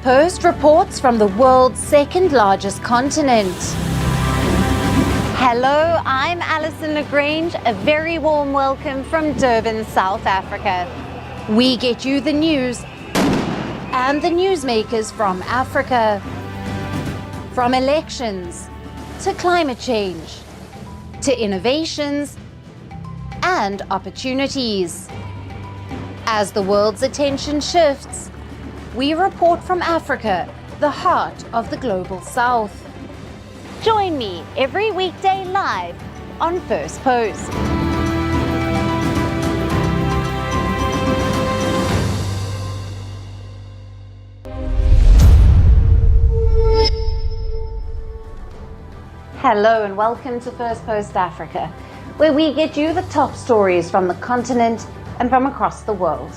Firstpost reports from the world's second largest continent. Hello, I'm Alison Lagrange. A very warm welcome from Durban, South Africa. We get you the news and the newsmakers from Africa. From elections to climate change to innovations and opportunities. As the world's attention shifts, we report from Africa, the heart of the global South. Join me every weekday live on Firstpost. Hello and welcome to Firstpost Africa, where we get you the top stories from the continent and from across the world.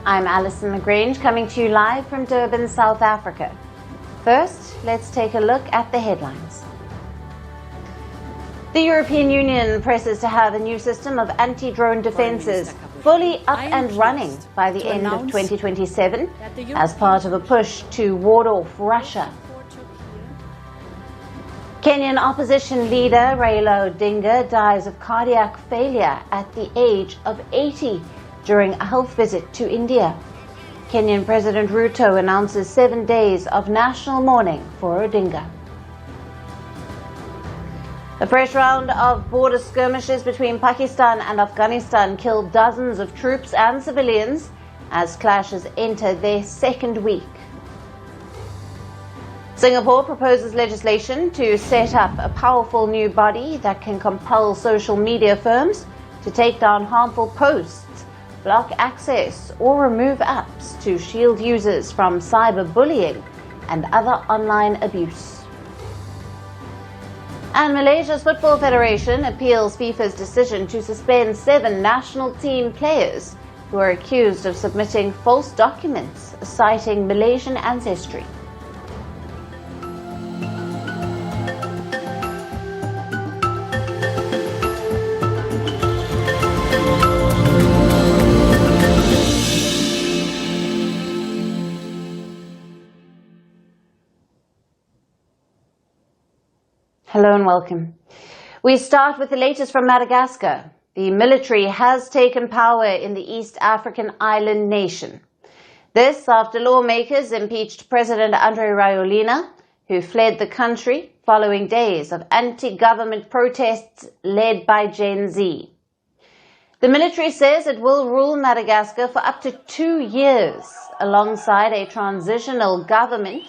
I'm Alison Lagrange, coming to you live from Durban, South Africa. First, let's take a look at the headlines. The European Union presses to have a new system of anti-drone defences fully up and running by the end of 2027 as part of a push to ward off Russia. Kenyan opposition leader Raila Odinga dies of cardiac failure at the age of 80 during a health visit to India. Kenyan President Ruto announces 7 days of national mourning for Odinga. A fresh round of border skirmishes between Pakistan and Afghanistan killed dozens of troops and civilians as clashes enter their second week. Singapore proposes legislation to set up a powerful new body that can compel social media firms to take down harmful posts, block access or remove apps to shield users from cyberbullying and other online abuse. And Malaysia's Football Federation appeals FIFA's decision to suspend 7 national team players who are accused of submitting false documents citing Malaysian ancestry. Hello and welcome. We start with the latest from Madagascar. The military has taken power in the East African island nation. This after lawmakers impeached President Andry Rajoelina, who fled the country following days of anti-government protests led by Gen Z. The military says it will rule Madagascar for up to 2 years alongside a transitional government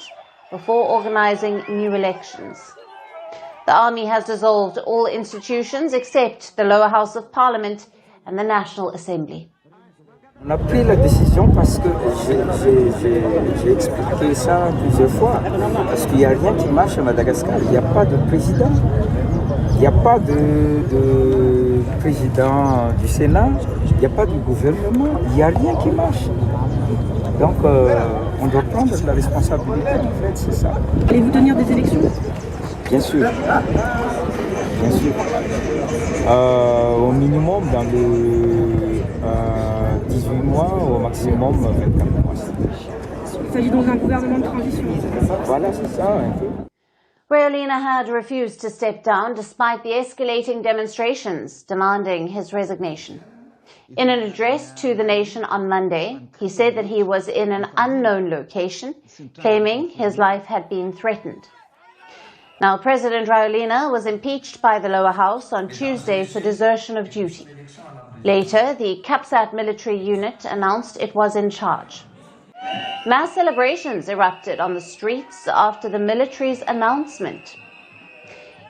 before organizing new elections. The army has dissolved all institutions except the lower house of parliament and the National Assembly. On a pris la décision parce que j'ai expliqué ça plusieurs fois, parce qu'il n'y a rien qui marche à Madagascar, il n'y a pas de président, il n'y a pas de président du Sénat, il n'y a pas de gouvernement, il n'y a rien qui marche. Donc on doit prendre la responsabilité, en fait, c'est ça. Allez-vous tenir des élections ? Bien sûr, bien sûr. Au minimum dans les 18 mois, au maximum 24 mois. Il s'agit donc d'un gouvernement de transition. Voilà, c'est ça un peu. Rajoelina had refused to step down despite the escalating demonstrations demanding his resignation. In an address to the nation on Monday, he said that he was in an unknown location, claiming his life had been threatened. Now, President Rajoelina was impeached by the lower house on Tuesday for desertion of duty. Later, the CAPSAT military unit announced it was in charge. Mass celebrations erupted on the streets after the military's announcement.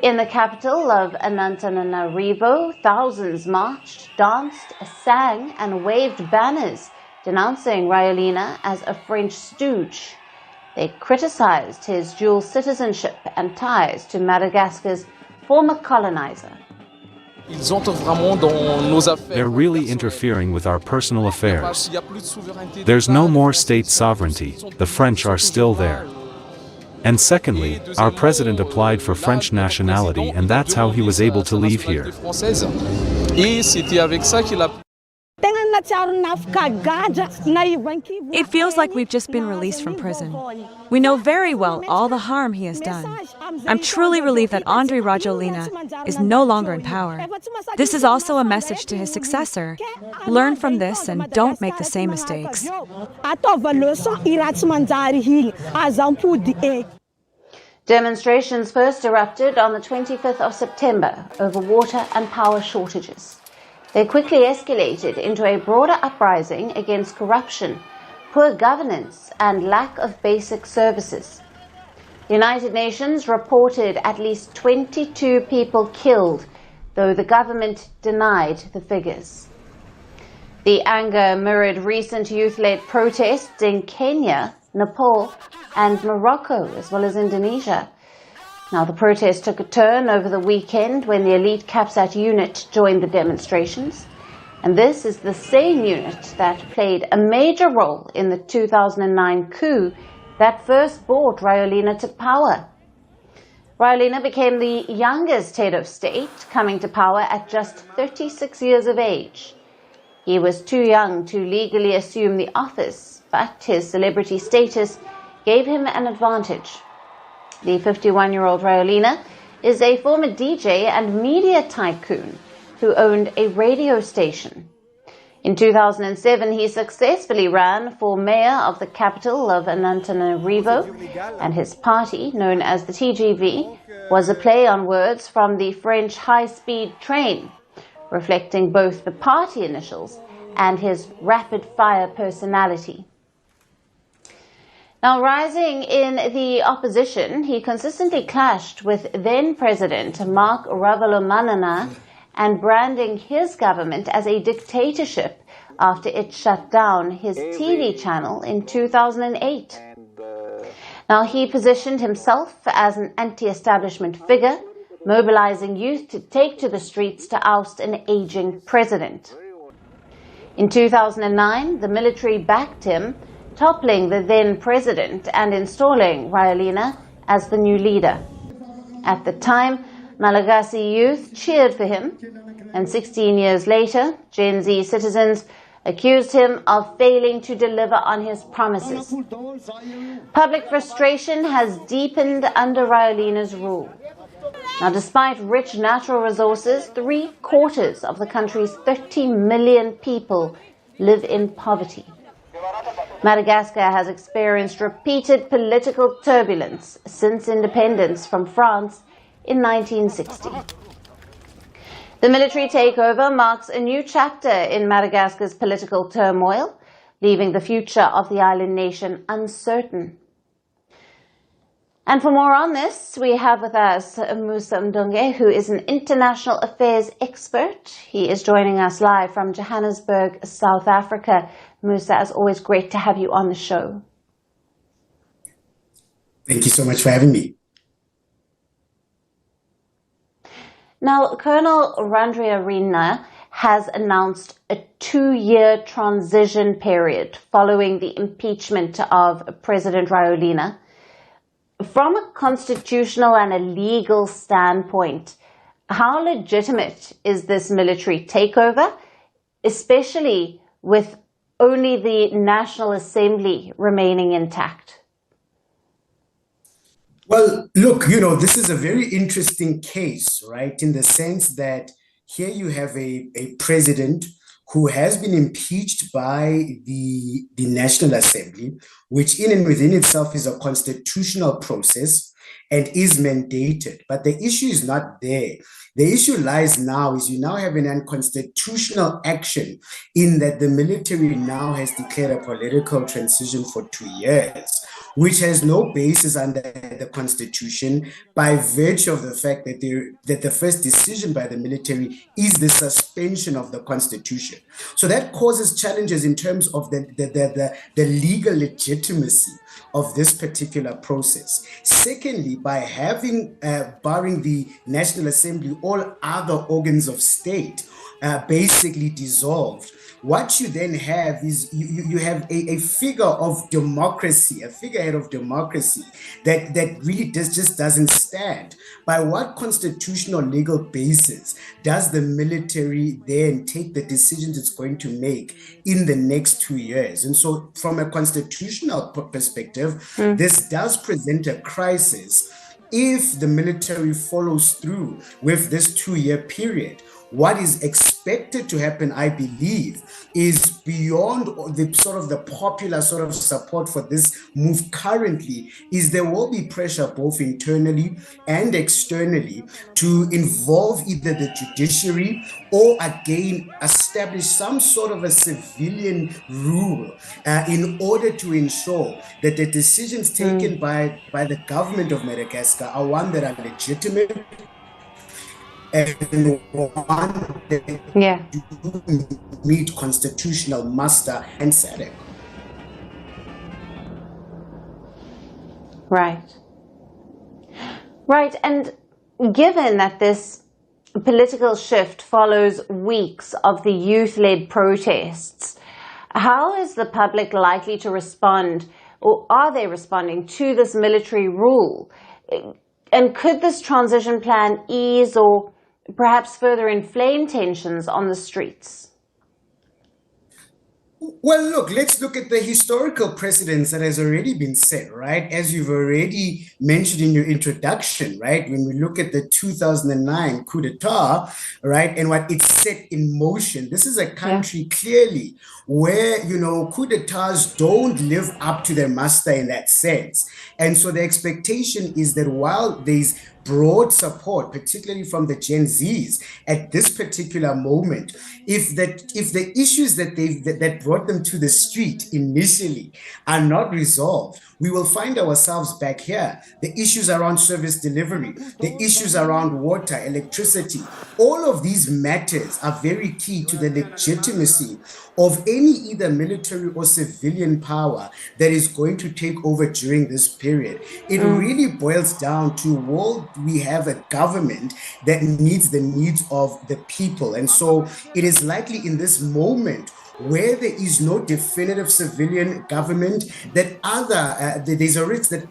In the capital of Antananarivo, thousands marched, danced, sang, and waved banners denouncing Rajoelina as a French stooge. They criticized his dual citizenship and ties to Madagascar's former colonizer. They're really interfering with our personal affairs. There's no more state sovereignty, the French are still there. And secondly, our president applied for French nationality and that's how he was able to leave here. It feels like we've just been released from prison. We know very well all the harm he has done. I'm truly relieved that Andry Rajoelina is no longer in power. This is also a message to his successor. Learn from this and don't make the same mistakes. Demonstrations first erupted on the 25th of September over water and power shortages. They quickly escalated into a broader uprising against corruption, poor governance, and lack of basic services. The United Nations reported at least 22 people killed, though the government denied the figures. The anger mirrored recent youth-led protests in Kenya, Nepal, and Morocco, as well as Indonesia. Now, the protest took a turn over the weekend when the elite CAPSAT unit joined the demonstrations. And this is the same unit that played a major role in the 2009 coup that first brought Rajoelina to power. Rajoelina became the youngest head of state, coming to power at just 36 years of age. He was too young to legally assume the office, but his celebrity status gave him an advantage. The 51-year-old Rajoelina is a former DJ and media tycoon who owned a radio station. In 2007, he successfully ran for mayor of the capital of Antananarivo, and his party, known as the TGV, was a play on words from the French high-speed train, reflecting both the party initials and his rapid-fire personality. Now, rising in the opposition, he consistently clashed with then-President Marc Ravalomanana and branding his government as a dictatorship after it shut down his TV channel in 2008. Now, he positioned himself as an anti-establishment figure, mobilizing youth to take to the streets to oust an aging president. In 2009, the military backed him, toppling the then president and installing Rajoelina as the new leader. At the time, Malagasy youth cheered for him, and 16 years later, Gen Z citizens accused him of failing to deliver on his promises. Public frustration has deepened under Rajoelina's rule. Now, despite rich natural resources, 3/4 of the country's 30 million people live in poverty. Madagascar has experienced repeated political turbulence since independence from France in 1960. The military takeover marks a new chapter in Madagascar's political turmoil, leaving the future of the island nation uncertain. And for more on this, we have with us Musa Mdunge, who is an international affairs expert. He is joining us live from Johannesburg, South Africa. Musa, as always, great to have you on the show. Thank you so much for having me. Now, Colonel Andry Rajoelina has announced a 2-year transition period following the impeachment of President Rajoelina. From a constitutional and a legal standpoint, how legitimate is this military takeover, especially with only the National Assembly remaining intact? Well, look, this is a very interesting case, right? In the sense that here you have a president who has been impeached by the National Assembly, which in and within itself is a constitutional process and is mandated. But the issue is not there. The issue lies now is you now have an unconstitutional action in that the military now has declared a political transition for 2 years, which has no basis under the Constitution by virtue of the fact that the first decision by the military is the suspension of the Constitution. So that causes challenges in terms of the legal legitimacy of this particular process. Secondly, by having, barring the National Assembly, all other organs of state basically dissolved, what you then have is you have a figure of democracy, a figurehead of democracy that really just doesn't stand. By what constitutional legal basis does the military then take the decisions it's going to make in the next 2 years? And so from a constitutional perspective, this does present a crisis. If the military follows through with this 2-year period, what is expected to happen, I believe, is beyond the popular sort of support for this move currently, is there will be pressure both internally and externally to involve either the judiciary or again establish some sort of a civilian rule in order to ensure that the decisions taken by the government of Madagascar are one that are legitimate, and one that meet constitutional muster and SADC. Right. Right. And given that this political shift follows weeks of the youth-led protests, how is the public likely to respond, or are they responding to this military rule? And could this transition plan ease or perhaps further inflame tensions on the streets? Well, look, let's look at the historical precedents that has already been set, right? As you've already mentioned in your introduction, right? When we look at the 2009 coup d'etat, right, and what it set in motion, this is a country clearly where, coup d'etats don't live up to their master in that sense. And so the expectation is that while there's broad support, particularly from the Gen Zs at this particular moment, if the issues that brought them to the street initially are not resolved, we will find ourselves back here. The issues around service delivery, the issues around water, electricity, all of these matters are very key to the legitimacy of any either military or civilian power that is going to take over during this period. It really boils down to, will we have a government that meets the needs of the people? And so it is likely in this moment where there is no definitive civilian government, that there's a risk that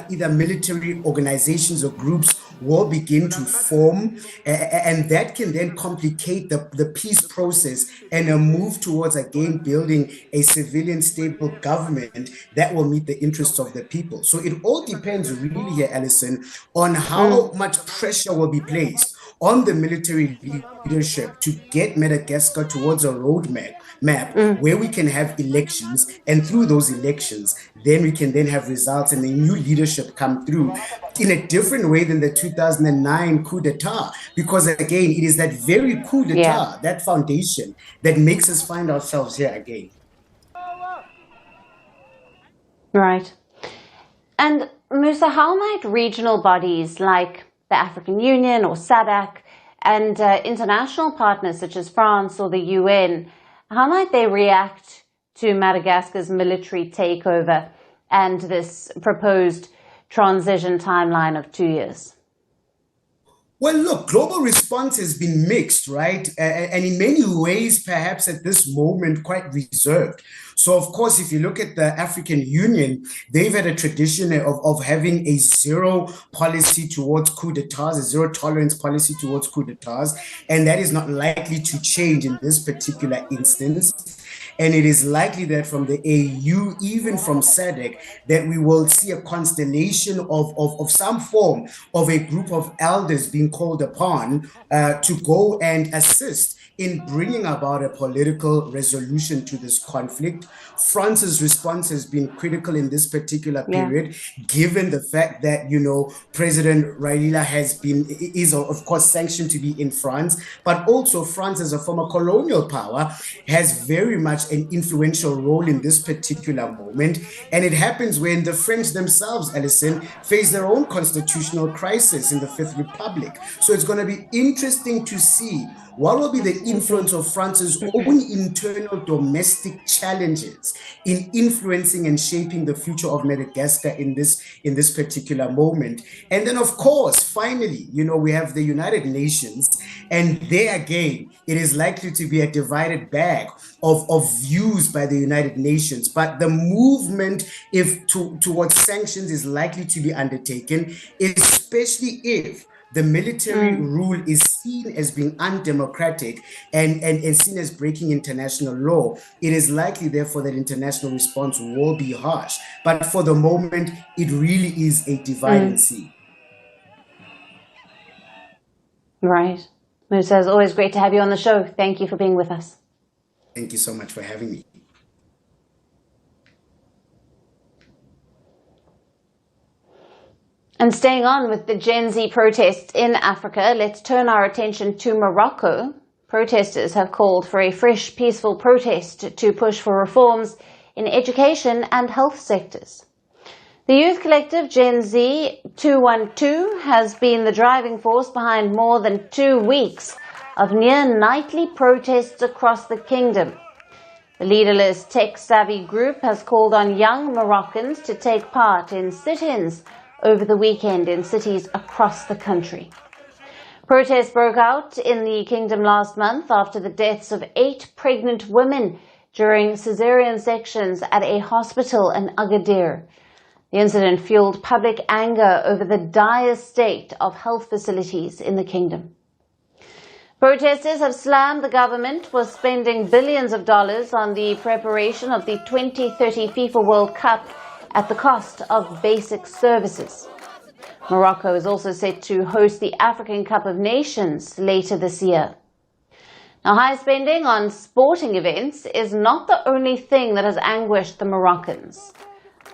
either military organizations or groups will begin to form, and that can then complicate the peace process and a move towards again building a civilian stable government that will meet the interests of the people. So it all depends really here, Alison, on how much pressure will be placed on the military leadership to get Madagascar towards a roadmap where we can have elections, and through those elections, then we can then have results and a new leadership come through in a different way than the 2009 coup d'etat, because again, it is that very coup d'etat, that foundation, that makes us find ourselves here again. Right. And Musa, how might regional bodies like the African Union or SADC and international partners such as France or the UN, how might they react to Madagascar's military takeover and this proposed transition timeline of 2 years? Well, look, global response has been mixed, right? And in many ways, perhaps at this moment, quite reserved. So, of course, if you look at the African Union, they've had a tradition of having a zero policy towards coup d'etats, a zero tolerance policy towards coup d'etats, and that is not likely to change in this particular instance. And it is likely that from the AU, even from SADC, that we will see a constellation of some form of a group of elders being called upon to go and assist in bringing about a political resolution to this conflict. France's response has been critical in this particular period, given the fact that, President Rajoelina is of course sanctioned to be in France, but also France as a former colonial power has very much an influential role in this particular moment. And it happens when the French themselves, Alison, face their own constitutional crisis in the Fifth Republic. So it's going to be interesting to see What will be the influence of France's own internal domestic challenges in influencing and shaping the future of Madagascar in this particular moment? And then, of course, finally, we have the United Nations, and there again, it is likely to be a divided bag of views by the United Nations. But the movement towards sanctions is likely to be undertaken, especially if the military rule is seen as being undemocratic and seen as breaking international law. It is likely, therefore, that international response will be harsh. But for the moment, it really is a divide and see. Right. Musa, it's always great to have you on the show. Thank you for being with us. Thank you so much for having me. And staying on with the Gen Z protests in Africa, let's turn our attention to Morocco. Protesters have called for a fresh, peaceful protest to push for reforms in education and health sectors. The youth collective Gen Z 212 has been the driving force behind more than 2 weeks of near-nightly protests across the kingdom. The leaderless tech-savvy group has called on young Moroccans to take part in sit-ins over the weekend in cities across the country. Protests broke out in the kingdom last month after the deaths of 8 pregnant women during caesarean sections at a hospital in Agadir. The incident fueled public anger over the dire state of health facilities in the kingdom. Protesters have slammed the government for spending billions of dollars on the preparation of the 2030 FIFA World Cup at the cost of basic services. Morocco is also set to host the African Cup of Nations later this year. Now, high spending on sporting events is not the only thing that has anguished the Moroccans.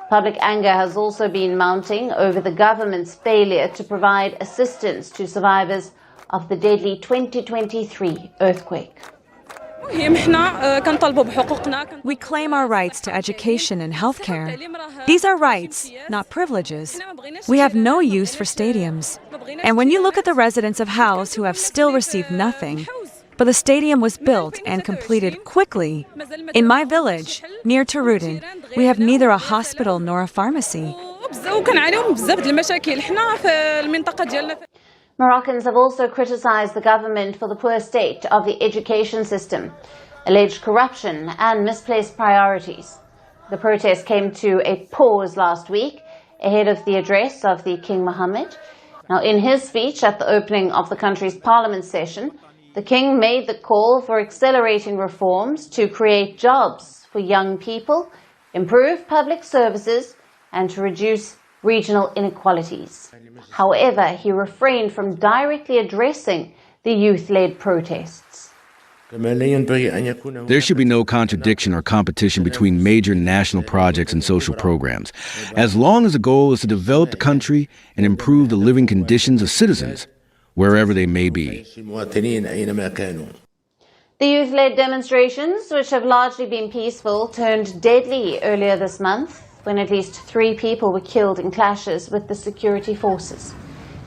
Public anger has also been mounting over the government's failure to provide assistance to survivors of the deadly 2023 earthquake. We claim our rights to education and healthcare. These are rights, not privileges. We have no use for stadiums. And when you look at the residents of House who have still received nothing, but the stadium was built and completed quickly. In my village, near Tarudin, we have neither a hospital nor a pharmacy. Moroccans have also criticized the government for the poor state of the education system, alleged corruption and misplaced priorities. The protest came to a pause last week ahead of the address of the King Mohammed. Now, in his speech at the opening of the country's parliament session, the king made the call for accelerating reforms to create jobs for young people, improve public services, and to reduce regional inequalities. However, he refrained from directly addressing the youth-led protests. There should be no contradiction or competition between major national projects and social programs, as long as the goal is to develop the country and improve the living conditions of citizens, wherever they may be. The youth-led demonstrations, which have largely been peaceful, turned deadly earlier this month, when at least 3 people were killed in clashes with the security forces.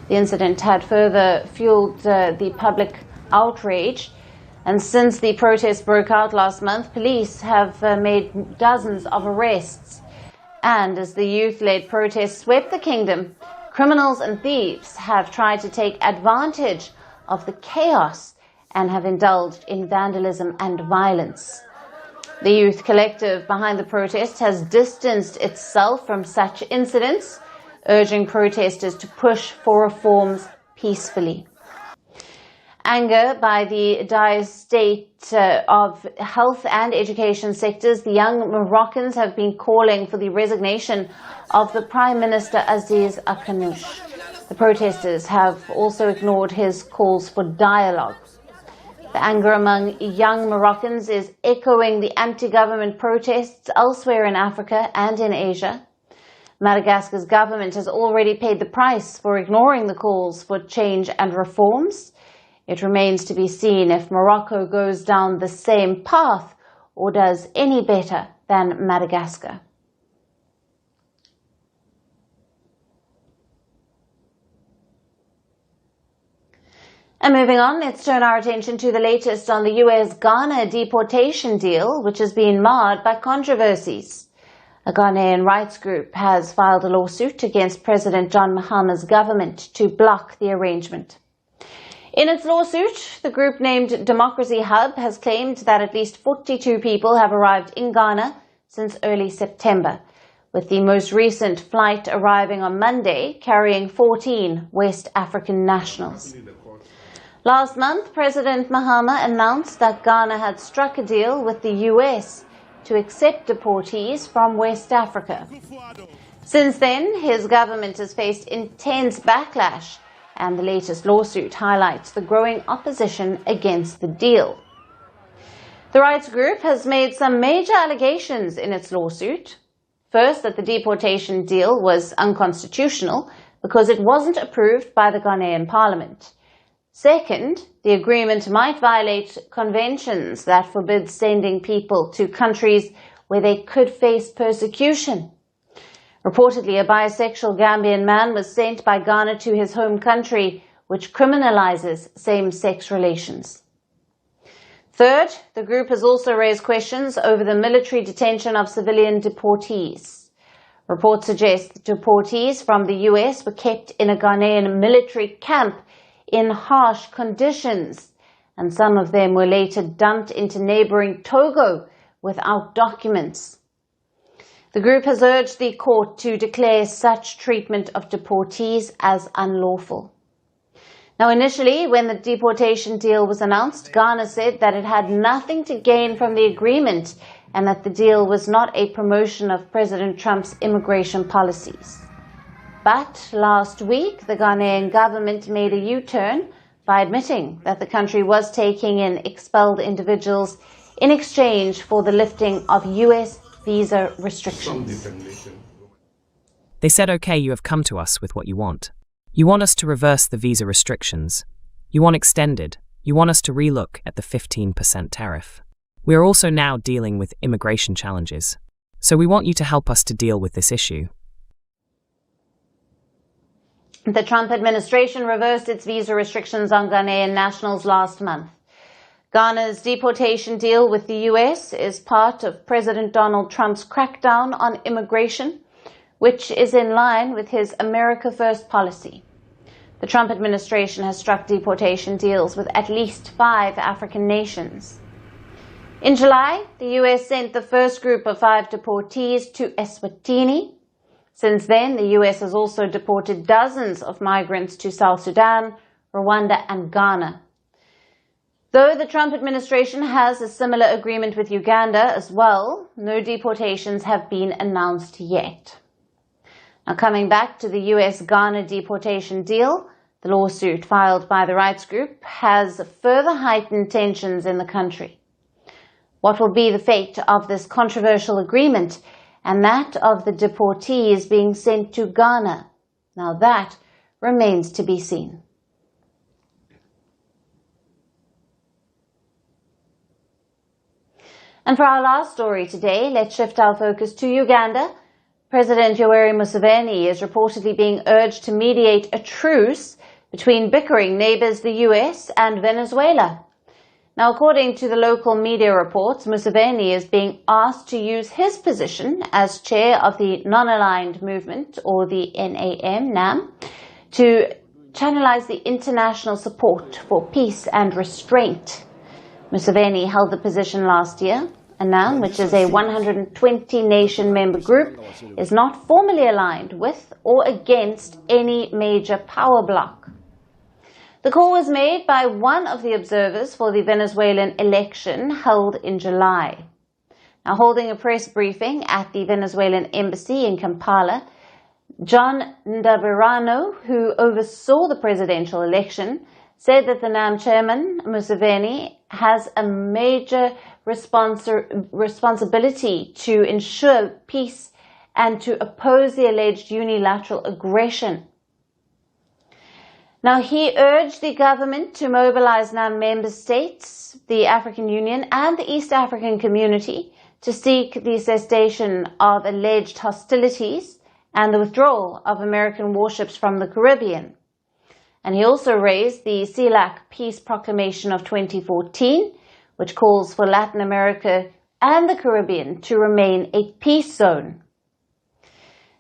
The incident had further fueled the public outrage, and since the protests broke out last month, police have made dozens of arrests. And as the youth-led protests swept the kingdom, criminals and thieves have tried to take advantage of the chaos and have indulged in vandalism and violence. The youth collective behind the protest has distanced itself from such incidents, urging protesters to push for reforms peacefully. Anger by the dire state of health and education sectors, the young Moroccans have been calling for the resignation of the Prime Minister Aziz Akanouche. The protesters have also ignored his calls for dialogue. The anger among young Moroccans is echoing the anti-government protests elsewhere in Africa and in Asia. Madagascar's government has already paid the price for ignoring the calls for change and reforms. It remains to be seen if Morocco goes down the same path or does any better than Madagascar. And moving on, let's turn our attention to the latest on the US-Ghana deportation deal, which has been marred by controversies. A Ghanaian rights group has filed a lawsuit against President John Mahama's government to block the arrangement. In its lawsuit, the group named Democracy Hub has claimed that at least 42 people have arrived in Ghana since early September, with the most recent flight arriving on Monday carrying 14 West African nationals. Last month, President Mahama announced that Ghana had struck a deal with the US to accept deportees from West Africa. Since then, his government has faced intense backlash, and the latest lawsuit highlights the growing opposition against the deal. The rights group has made some major allegations in its lawsuit. First, that the deportation deal was unconstitutional because it wasn't approved by the Ghanaian parliament. Second, the agreement might violate conventions that forbid sending people to countries where they could face persecution. Reportedly, a bisexual Gambian man was sent by Ghana to his home country, which criminalizes same-sex relations. Third, the group has also raised questions over the military detention of civilian deportees. Reports suggest that deportees from the US were kept in a Ghanaian military camp in harsh conditions, and some of them were later dumped into neighboring Togo without documents. The group has urged the court to declare such treatment of deportees as unlawful. Now, initially, when the deportation deal was announced, Ghana said that it had nothing to gain from the agreement and that the deal was not a promotion of President Trump's immigration policies. But last week, the Ghanaian government made a U-turn by admitting that the country was taking in expelled individuals in exchange for the lifting of US visa restrictions. They said, okay, you have come to us with what you want. You want us to reverse the visa restrictions. You want extended. You want us to relook at the 15% tariff. We are also now dealing with immigration challenges. So we want you to help us to deal with this issue. The Trump administration reversed its visa restrictions on Ghanaian nationals last month. Ghana's deportation deal with the US is part of President Donald Trump's crackdown on immigration, which is in line with his America First policy. The Trump administration has struck deportation deals with at least 5 African nations. In July, the US sent the first group of 5 deportees to Eswatini. Since then, the US has also deported dozens of migrants to South Sudan, Rwanda, and Ghana. Though the Trump administration has a similar agreement with Uganda as well, no deportations have been announced yet. Now, coming back to the US-Ghana deportation deal, the lawsuit filed by the rights group has further heightened tensions in the country. What will be the fate of this controversial agreement and that of the deportees being sent to Ghana? Now that remains to be seen. And for our last story today, let's shift our focus to Uganda. President Yoweri Museveni is reportedly being urged to mediate a truce between bickering neighbors the US and Venezuela. Now, according to the local media reports, Museveni is being asked to use his position as chair of the non-aligned movement, or the NAM, to channelize the international support for peace and restraint. Museveni held the position last year. NAM, which is a 120-nation member group, is not formally aligned with or against any major power bloc. The call was made by one of the observers for the Venezuelan election held in July. Now, holding a press briefing at the Venezuelan embassy in Kampala, John Ndaberano, who oversaw the presidential election, said that the NAM chairman, Museveni, has a major responsibility to ensure peace and to oppose the alleged unilateral aggression. Now, he urged the government to mobilize NAM member states, the African Union, and the East African community to seek the cessation of alleged hostilities and the withdrawal of American warships from the Caribbean. And he also raised the CELAC Peace Proclamation of 2014, which calls for Latin America and the Caribbean to remain a peace zone.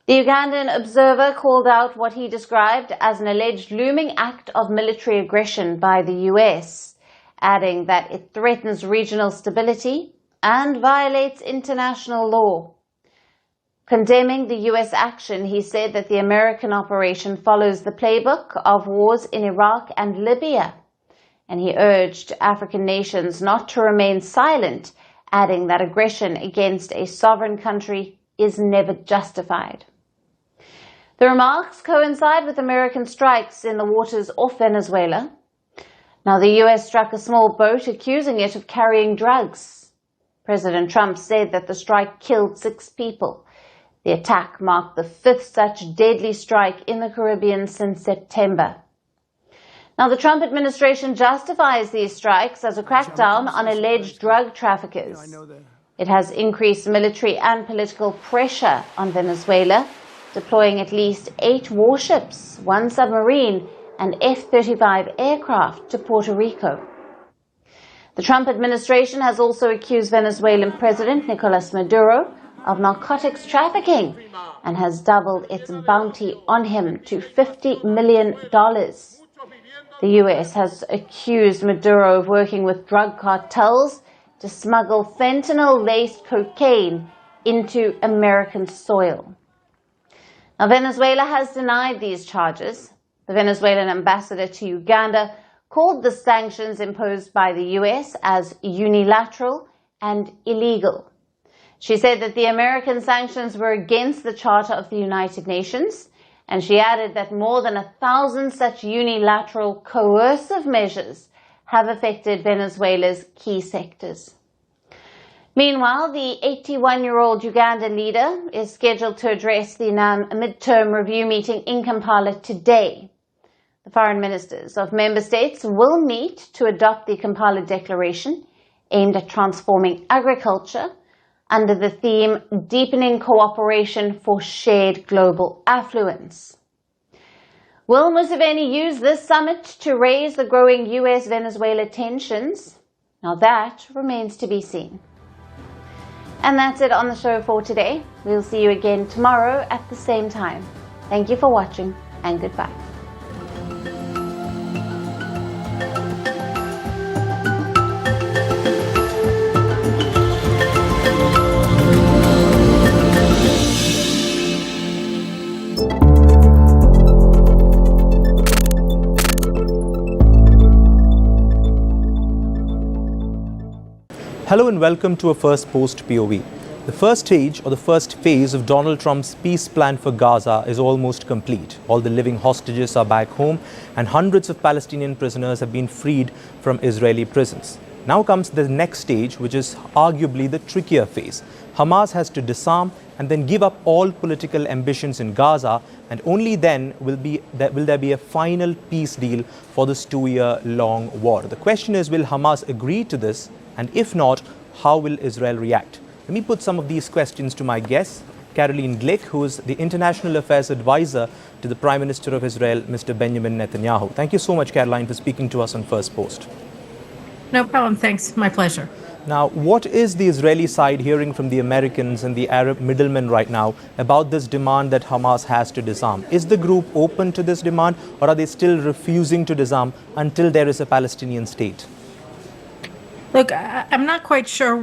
The Ugandan Observer called out what he described as an alleged looming act of military aggression by the US, adding that it threatens regional stability and violates international law. Condemning the US action, he said that the American operation follows the playbook of wars in Iraq and Libya, and he urged African nations not to remain silent, adding that aggression against a sovereign country is never justified. The remarks coincide with American strikes in the waters off Venezuela. Now, the US struck a small boat accusing it of carrying drugs. President Trump said that the strike killed 6 people. The attack marked the 5th such deadly strike in the Caribbean since September. Now, the Trump administration justifies these strikes as a crackdown on alleged drug traffickers. It has increased military and political pressure on Venezuela, deploying at least 8 warships, 1 submarine, and F-35 aircraft to Puerto Rico. The Trump administration has also accused Venezuelan President Nicolas Maduro of narcotics trafficking and has doubled its bounty on him to $50 million. The US has accused Maduro of working with drug cartels to smuggle fentanyl-laced cocaine into American soil. Now, Venezuela has denied these charges. The Venezuelan ambassador to Uganda called the sanctions imposed by the US as unilateral and illegal. She said that the American sanctions were against the Charter of the United Nations, and she added that more than 1,000 such unilateral coercive measures have affected Venezuela's key sectors. Meanwhile, the 81-year-old Ugandan leader is scheduled to address the midterm review meeting in Kampala today. The foreign ministers of member states will meet to adopt the Kampala Declaration aimed at transforming agriculture under the theme Deepening Cooperation for Shared Global Affluence. Will Museveni use this summit to raise the growing US-Venezuela tensions? Now that remains to be seen. And that's it on the show for today. We'll see you again tomorrow at the same time. Thank you for watching, and goodbye. Hello and welcome to a Firstpost POV. The first stage or the first phase of Donald Trump's peace plan for Gaza is almost complete. All the living hostages are back home and hundreds of Palestinian prisoners have been freed from Israeli prisons. Now comes the next stage, which is arguably the trickier phase. Hamas has to disarm and then give up all political ambitions in Gaza, and only then will there be a final peace deal for this 2-year-long war. The question is, will Hamas agree to this? And if not, how will Israel react? Let me put some of these questions to my guest, Caroline Glick, who is the International Affairs Advisor to the Prime Minister of Israel, Mr. Benjamin Netanyahu. Thank you so much, Caroline, for speaking to us on Firstpost. No problem, thanks. My pleasure. Now, what is the Israeli side hearing from the Americans and the Arab middlemen right now about this demand that Hamas has to disarm? Is the group open to this demand, or are they still refusing to disarm until there is a Palestinian state? Look, I'm not quite sure